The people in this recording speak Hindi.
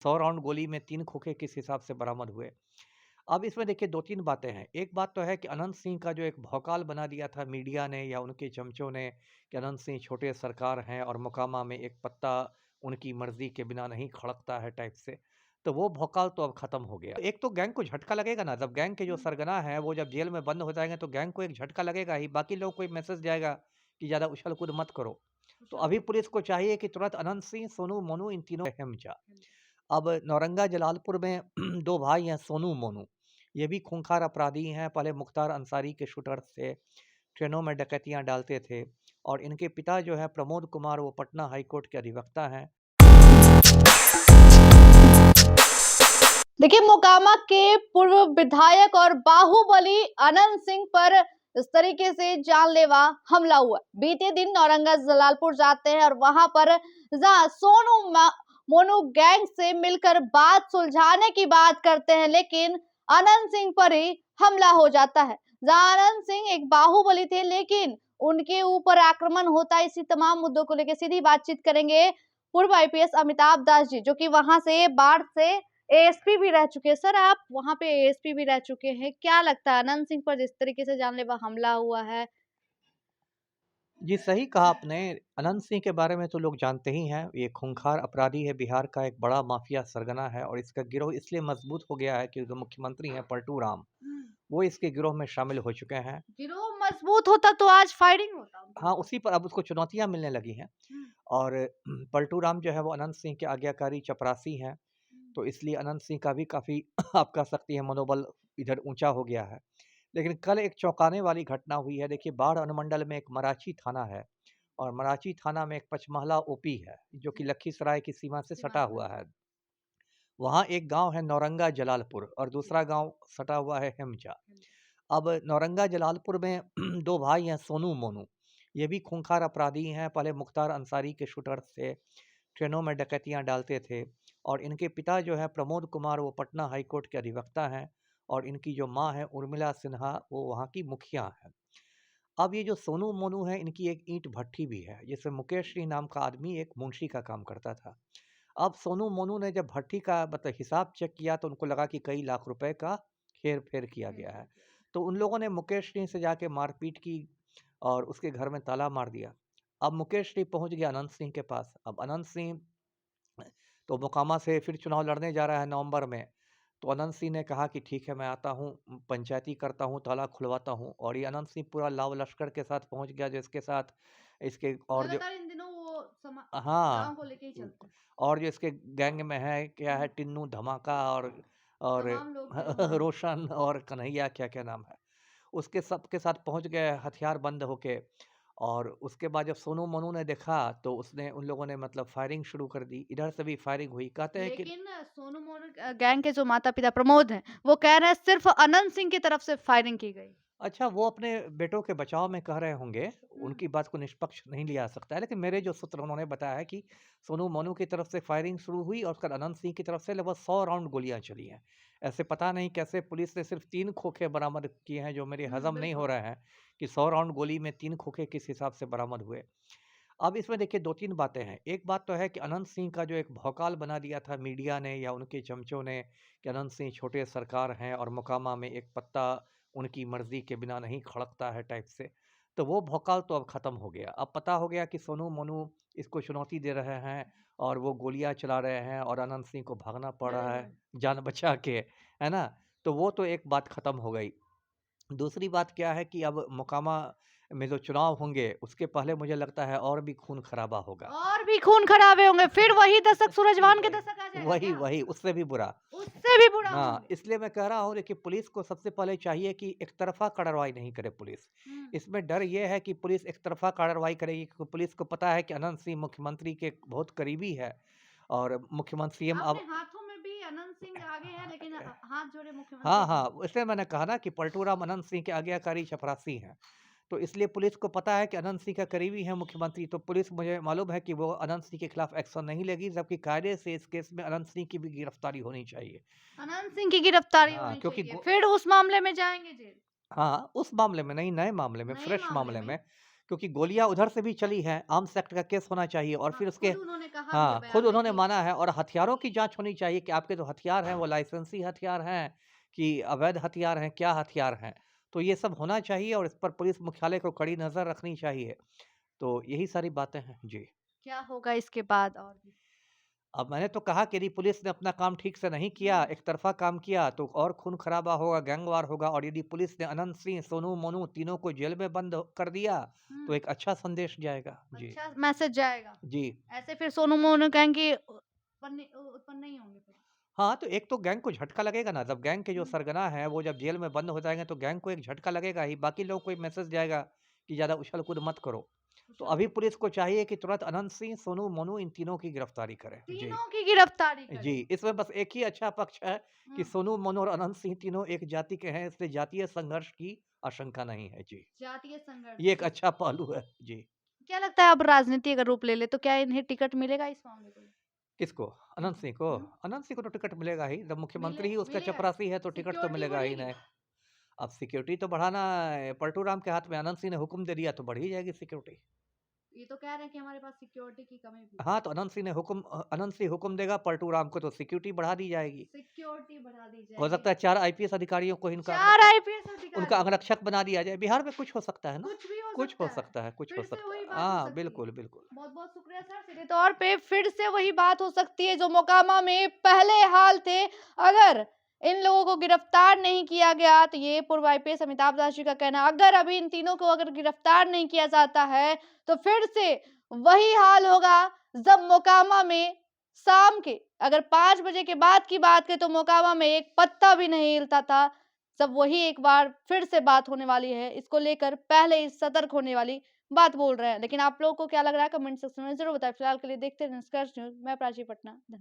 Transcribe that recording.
100 राउंड गोली में 3 खोखे किस हिसाब से बरामद हुए। अब इसमें देखिए 2-3 बातें हैं। एक बात तो है कि अनंत सिंह का जो एक भौकाल बना दिया था मीडिया ने या उनके चमचों ने कि अनंत सिंह छोटे सरकार हैं और मोकामा में एक पत्ता उनकी मर्ज़ी के बिना नहीं खड़कता है टाइप से। तो वो भौकाल तो अब ख़त्म हो गया। एक तो गैंग को झटका लगेगा ना, जब गैंग के जो सरगना हैं वो जब जेल में बंद हो जाएँगे तो गैंग को एक झटका लगेगा ही, बाकी लोगों को एक मैसेज जाएगा कि ज़्यादा उछल-कूद मत करो। तो अभी पुलिस को चाहिए कि तुरंत अनंत सिंह, सोनू, मोनू इन तीनों को हेमचा। अब नौरंगा जलालपुर में 2 भाई हैं सोनू, मोनू। ये भी खूंखार अपराधी हैं, पहले मुख्तार अंसारी के शूटर्स थे, ट्रेनों में डकैतियाँ डालते थे और इनके पिता जो हैं प्रमोद कुमार वो पटना हाई कोर्ट के अधिवक्ता हैं। देखिए, मोकामा के पूर्व विधायक और बाहुबली अनंत सिंह पर इस तरीके से जानलेवा हमला हुआ। बीते दिन नौरंगा जलालपुर जाते हैं और वहां पर जहां मोनू गैंग से मिलकर बात सुलझाने की बात करते हैं, लेकिन अनंत सिंह पर ही हमला हो जाता है। जहां अनंत सिंह एक बाहुबली थे, लेकिन उनके ऊपर आक्रमण होता है। इसी तमाम मुद्दों को लेकर सीधी बातचीत करेंगे पूर्व आईपीएस अमिताभ दास जी, जो कि वहां से बाढ़ से एएसपी भी रह चुके हैं। सर, आप वहाँ पे एएसपी भी रह चुके हैं। क्या लगता है अनंत सिंह पर जिस तरीके से जानलेवा हमला हुआ है? जी, सही कहा आपने। अनंत सिंह के बारे में तो लोग जानते ही हैं। ये खूंखार अपराधी है, बिहार का एक बड़ा माफिया सरगना है और इसका गिरोह इसलिए मजबूत हो गया है कि जो मुख्यमंत्री हैं पलटू राम, वो इसके गिरोह में शामिल हो चुके हैं। गिरोह मजबूत होता तो आज फायरिंग होता उनके हाँ, ऊपर। उसी पर अब उसको चुनौतियाँ मिलने लगी हैं और पलटू राम जो है वो अनंत सिंह के आज्ञाकारी चपरासी हैं, तो इसलिए अनंत सिंह का भी काफ़ी आप कह सकती हैं मनोबल इधर ऊँचा हो गया है। लेकिन कल एक चौंकाने वाली घटना हुई है। देखिए, बाढ़ अनुमंडल में एक मराची थाना है और मराची थाना में एक पचमहला ओपी है, जो कि लखीसराय की सीमा से सटा हुआ है। वहाँ एक गाँव है नौरंगा जलालपुर और दूसरा गाँव सटा हुआ है हेमचा। अब नौरंगा जलालपुर में 2 भाई हैं सोनू, मोनू। ये भी खूंखार अपराधी हैं, पहले मुख्तार अंसारी के शूटर्स थे, ट्रेनों में डकैतियाँ डालते थे और इनके पिता जो हैं प्रमोद कुमार वो पटना हाई कोर्ट के अधिवक्ता हैं और इनकी जो माँ है उर्मिला सिन्हा वो वहाँ की मुखिया हैं। अब ये जो सोनू, मोनू हैं इनकी एक ईंट भट्ठी भी है, जिसमें मुकेश सिंह नाम का आदमी एक मुंशी का काम करता था। अब सोनू, मोनू ने जब भट्ठी का मतलब हिसाब चेक किया तो उनको लगा कि कई लाख रुपए का हेर-फेर किया गया है। तो उन लोगों ने मुकेश सिंह से जाके मारपीट की और उसके घर में ताला मार दिया। अब मुकेश सिंह पहुँच गया अनंत सिंह के पास। अब अनंत सिंह तो मोकामा से फिर चुनाव लड़ने जा रहा है नवंबर में। तो अनंत सिंह ने कहा कि ठीक है मैं आता हूँ, पंचायती करता हूँ, ताला खुलवाता हूँ और ये अनंत सिंह पूरा लाव लश्कर के साथ पहुँच गया जिसके साथ इसके और जो लगातार इन दिनों वो गाँव हाँ, को लेके ही चलते हैं। और जो इसके गैंग में है क्या है टिन्नू, धमाका और तमाम लोग हैं उनमें। रोशन और कन्हैया क्या-क्या नाम है। उसके सबके साथ पहुँच गए हथियार बंद होके और उसके बाद जब सोनू मोनू ने देखा तो उसने उन लोगों ने मतलब फायरिंग शुरू कर दी। इधर से भी फायरिंग हुई। कहते हैं कि लेकिन सोनू मोनू गैंग के जो माता-पिता प्रमोद हैं, वो कह रहे हैं सिर्फ अनंत सिंह की तरफ से फायरिंग की गई। अच्छा, वो अपने बेटों के बचाव में कह रहे होंगे, हुँ। उनकी बात को निष्पक्ष नहीं लिया जा सकता है, लेकिन मेरे जो सूत्र उन्होंने बताया है कि सोनू मोनू की तरफ से फायरिंग शुरू हुई और उसके बाद अनंत सिंह की तरफ से लगभग 100 राउंड गोलियाँ चली हैं। ऐसे पता नहीं कैसे पुलिस ने सिर्फ़ 3 खोखे बरामद किए हैं, जो मेरे हज़म नहीं हो बिल्कुल। रहे हैं कि 100 राउंड गोली में 3 खोखे किस हिसाब से बरामद हुए। अब इसमें देखिए 2-3 बातें हैं। एक बात तो है कि अनंत सिंह का जो एक भौकाल बना दिया था मीडिया ने या उनके चमचों ने कि अनंत सिंह छोटे सरकार हैं और मोकामा में एक पत्ता उनकी मर्ज़ी के बिना नहीं खड़कता है टाइप से। तो वो भौकाल तो अब ख़त्म हो गया। अब पता हो गया कि सोनू, मोनू इसको चुनौती दे रहे हैं और वो गोलियाँ चला रहे हैं और अनंत सिंह को भागना पड़ अरे रहा वाह! है जान बचा के, है ना? तो वो तो एक बात ख़त्म हो गई। दूसरी बात क्या है कि अब मोकामा में जो चुनाव होंगे, उसके पहले मुझे लगता है और भी खून-खराबा होगा। और भी खून-खराबे होंगे, फिर वही दशक सूरजभान के दशक आ जाएगा वही, क्या? वही, उससे भी बुरा। उससे भी बुरा हाँ, होंगे। इसलिए मैं कह रहा हूँ देखिए पुलिस को सबसे पहले चाहिए कि एक तरफ़ा कार्रवाई नहीं करे पुलिस। हुँ। इसमें डर ये है कि पुलिस एक तरफ़ा कार्रवाई करेगी क्योंकि पुलिस को पता है कि अनंत सिंह मुख्यमंत्री के बहुत करीबी है और मुख्यमंत्री सीएम अपने अब हाथों में भी अनंत सिंह आगे हैं, लेकिन हाथ जोड़े मुख्यमंत्री हाँ, जी हाँ, हैं। इसलिए मैंने कहा ना कि पलटू राम अनंत सिंह के आज्ञाकारी चपरासी हैं। तो इसलिए पुलिस को पता है कि अनंत सिंह का करीबी है मुख्यमंत्री, तो पुलिस मुझे मालूम है कि वो अनंत सिंह के खिलाफ एक्शन नहीं लेगी, जबकि कायदे से इस केस में अनंत सिंह की भी गिरफ्तारी होनी चाहिए। अनंत सिंह की गिरफ्तारी हाँ, होनी क्योंकि चाहिए, गो फिर उस मामले में जाएँगे जेल। हाँ, उस मामले में नहीं, नए मामले में, नए फ्रेश मामले मामले में में, क्योंकि गोलियाँ उधर से भी चली हैं, आर्म्स एक्ट का केस होना चाहिए और फिर उसके खुद उन्होंने कहा भी है हाँ, बयान खुद में उन्होंने कि माना है और हथियारों की जाँच होनी चाहिए कि आपके जो हथियार हैं, वो लाइसेंसी हथियार हैं कि अवैध हथियार हैं, क्या हथियार हैं? तो ये सब होना चाहिए और इस पर पुलिस मुख्यालय को कड़ी नज़र रखनी चाहिए। तो यही सारी बातें हैं। जी। क्या होगा इसके बाद और भी? अब मैंने तो कहा कि यदि पुलिस ने अपना काम ठीक से नहीं किया, एक तरफ़ा काम किया, तो और खून-खराबा होगा, गैंगवार होगा और यदि पुलिस ने अनंत सिंह, सोनू, मोनू तीनों को जेल में बंद कर दिया, तो हुँ, एक अच्छा संदेश जाएगा। जी। अच्छा मैसेज जाएगा। जी। ऐसे फिर सोनू मोनू कहेंगे उत्पन्न नहीं होंगे फिर। हाँ, तो एक तो गैंग को झटका लगेगा ना, जब गैंग के जो हुँ, सरगना हैं, वो जब जेल में बंद हो जाएँगे, तो गैंग को एक झटका लगेगा ही, बाकी लोगों को एक मैसेज जाएगा कि ज़्यादा उछल-कूद मत करो। तो कुशल अभी पुलिस को चाहिए कि तुरंत अनंत सिंह, सोनू, मोनू इन तीनों की गिरफ्तारी करे। जी। तीनों की गिरफ्तारी जी, करे। इसमें बस एक ही अच्छा पक्ष है कि हुँ, सोनू, मोनू और अनंत सिंह तीनों एक जाति के हैं, इसलिए जातीय संघर्ष की आशंका नहीं है। जी, जातीय संघर्ष ये एक तो अच्छा पहलू है। जी, क्या लगता है अब राजनीति अगर रूप ले ले तो क्या इन्हें टिकट मिलेगा इस मामले को? किसको? अनंत सिंह को? हुँ, अनंत सिंह को तो टिकट मिलेगा ही, जब मिले मुख्यमंत्री ही उसका मिलेगा? चपरासी है, तो टिकट तो सिक्योरिटी मिलेगा ही बढ़ेगी? ना। अब सिक्योरिटी तो बढ़ाना पलटू राम के हाथ में, अनंत सिंह ने हुक्म दे दिया, तो बढ़ ही जाएगी सिक्योरिटी। ये तो कह रहे हैं कि हमारे पास सिक्योरिटी की कमी भी है। हाँ, तो अनंत सिंह हुक्म देगा, पलटू राम को तो सिक्योरिटी बढ़ा दी जाएगी। सिक्योरिटी बढ़ा दी हो जाएगी। सकता है 4 आईपीएस अधिकारियों को इनका 4 आईपीएस उनका अधिकारी, अंगरक्षक बना दिया जाए। बिहार में कुछ हो सकता है ना? कुछ भी हो कुछ हो सकता है। सकता है, कुछ हो फिर से सकता वही है। बात हो हाँ, सकती है। बिल्कुल, बिल्कुल। बहुत-बहुत शुक्रिया सर, सीधे तौर पे फिर से वही बात हो सकती है जो मोकामा में पहले हाल थे। अगर इन लोगों को गिरफ्तार नहीं किया गया तो ये पूर्व आईपीएस अमिताभ दास जी का कहना, अगर अभी इन तीनों को अगर गिरफ्तार नहीं किया जाता है तो फिर से वही हाल होगा जब मोकामा में शाम के अगर 5 बजे के बाद की बात करें तो मोकामा में एक पत्ता भी नहीं हिलता था। जब वही एक बार फिर से बात होने वाली है, इसको लेकर पहले ही सतर्क होने वाली बात बोल रहे हैं। लेकिन आप लोगों को क्या लग रहा है कमेंट सेक्शन में ज़रूर बताएँ। फिलहाल के लिए देखते रहिए निष्कर्ष न्यूज़। मैं प्राची पटना। धन्यवाद।